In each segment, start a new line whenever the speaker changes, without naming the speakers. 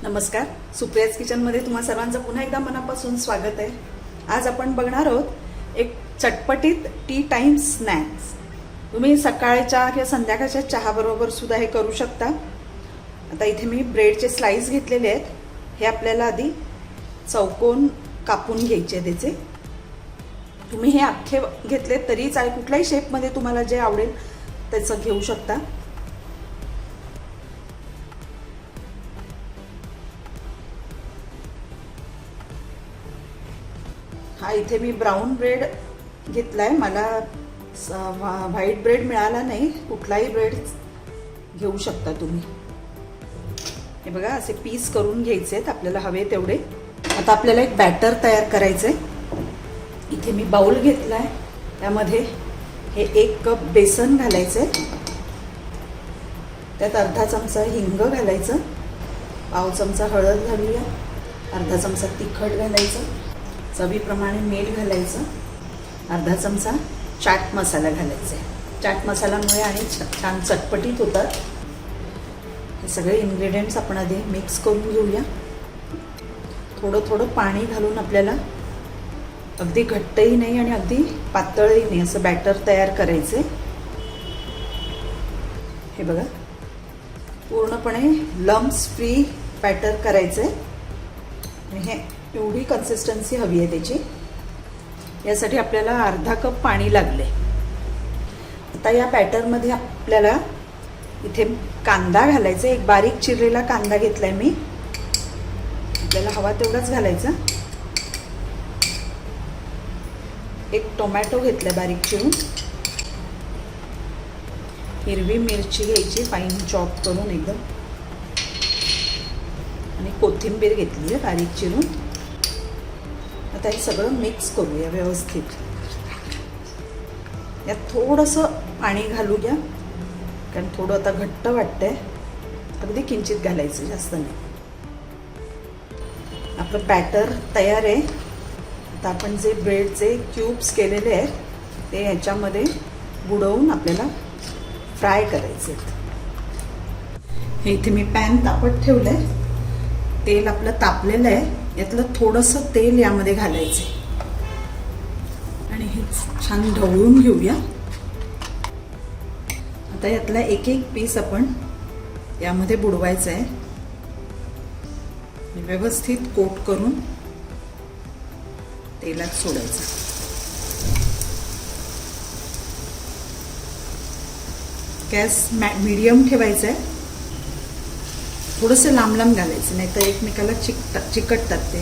नमस्कार, सुप्रियाज किचनमध्ये तुम्हा सर्वांचं पुन्हा एकदा मनापासून स्वागत आहे. आज आपण बघणार आहोत एक चटपटीत टी टाइम स्नॅक्स. तुम्ही सकाळच्या किंवा संध्याकाळच्या चहाबरोबर सुद्धा हे करू शकता. आता इथे मी ब्रेडचे स्लाइस घेतलेले आहेत. हे आपल्याला आधी चौकोन कापून घ्यायचे त्याचे. तुम्ही हे अख्खे घेतले तरी चालेल, कुठल्याही शेपमध्ये तुम्हाला जे आवडेल त्याचं घेऊ शकता. हा इथे मी ब्राऊन ब्रेड घेतलाय. मला व्हाईट ब्रेड मिळाला नाही. कुठलाही ब्रेड घेऊ शकता तुम्ही. हे बघा, असे पीस करून घ्यायचे आहेत आपल्याला हवे तेवढे. आता आपल्याला एक बॅटर तयार करायचं आहे. इथे मी बाउल घेतलाय. त्यामध्ये हे 1 कप बेसन घालायचं आहे. त्यात अर्धा चमचा हिंग घालायचं, पाव चमचा हळद घालूया, अर्धा चमचा तिखट घालायचं, चवीप्रमाणे मीठ घालायचं, अर्धा चमचा चाट मसाला घालायचा आहे. चाट मसाल्यामुळे आणि छान चटपटीत होतात. हे सगळे इन्ग्रेडियंट्स आपण आधी मिक्स करून घेऊया. थोडं थोडं पाणी घालून आपल्याला अगदी घट्टही नाही आणि अगदी पातळही नाही असं बॅटर तयार करायचं आहे. हे बघा, पूर्णपणे लम्प्स फ्री बॅटर करायचं आहे. आणि हे एवढी कन्सिस्टन्सी हवी आहे त्याची. यासाठी आपल्याला अर्धा कप पाणी लागले. आता या बॅटरमध्ये आपल्याला इथे कांदा घालायचा. एक बारीक चिरलेला कांदा घेतलाय मी. आपल्याला हवा तेवढाच घालायचा. एक टोमॅटो घेतलाय बारीक चिरून. हिरवी मिरची घ्यायची फाईन चॉप करून एकदम. आणि कोथिंबीर घेतली आहे बारीक चिरून. आता हे सगळं मिक्स करूया व्यवस्थित. यात थोडंसं पाणी घालूया, कारण थोडं आता घट्ट वाटतंय. अगदी किंचित घालायचं, जास्त नाही. आपलं बॅटर तयार आहे. आता आपण जे ब्रेडचे क्यूब्स केलेले आहेत ते ह्याच्यामध्ये बुडवून आपल्याला फ्राय करायचे. हे इथे मी पॅन तापत ठेवलं आहे. तेल आपलं तापलेलं आहे. यातलं थोडंसं तेल यामध्ये घालायचं आणि हे छान ढवळून घेऊया. आता यातला एक एक पीस आपण यामध्ये बुडवायचा आहे. व्यवस्थित कोट करून तेलात सोडायचं. गॅस मीडियम ठेवायचा आहे. थोडंसं लांब लांब घालायचं, नाही तर एकमेकाला चिकटतात ते.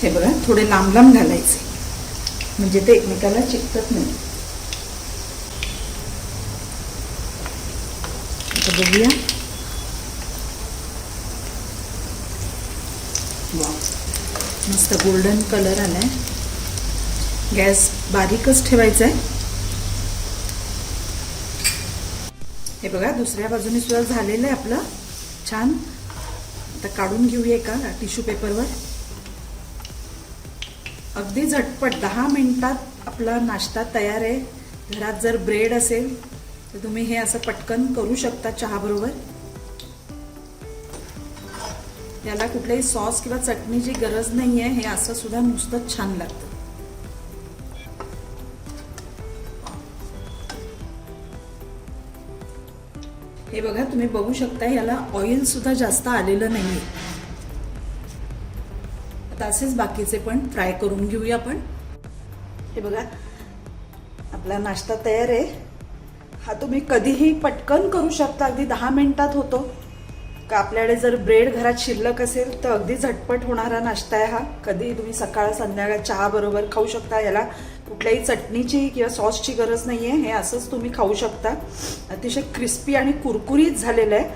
हे बघा, थोडे लांब लांब घालायचे म्हणजे ते एकमेकाला चिकटत नाही. आता बघूया. वा, मस्त गोल्डन कलर आलाय. गॅस बारीकच ठेवायचा आहे. हे बघा, दुसऱ्या बाजूने सुद्धा झालेलं आहे आपलं छान. आता काढून घेऊया का टिश्यू पेपरवर. अगदी झटपट 10 मिनिटात आपला नाश्ता तयार आहे. घरात जर ब्रेड असेल तर तुम्ही हे असं पटकन करू शकता चहाबरोबर. याला कुठल्याही सॉस किंवा चटणीची गरज नाही आहे. हे असं सुद्धा नुसतं छान लागतं. हे बघा, तुम्ही बघू शकता याला ऑइल सुद्धा जास्त आलेलं नाहीये. आता असेच बाकीचे पण फ्राय करून घेऊया आपण. हे बघा, आपला नाश्ता तयार आहे. हा तुम्ही कधीही पटकन करू शकता. अगदी 10 मिनिटात होतो. का आपल्याकडे जर ब्रेड घरात शिल्लक असेल तर अगदी झटपट होणारा नाश्ता आहे हा. कधी तुम्ही सकाळ संध्याकाळ चहा बरोबर खाऊ शकता. याला कुठल्याही चटणीची किंवा सॉसची गरज नाही आहे. हे असंच तुम्ही खाऊ शकता. अतिशय क्रिस्पी आणि कुरकुरीत झालेलं आहे.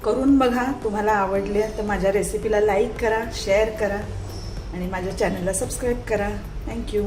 करून बघा. तुम्हाला आवडले तर माझ्या रेसिपीला लाईक करा, शेअर करा आणि माझ्या चॅनलला सबस्क्राईब करा. थँक्यू.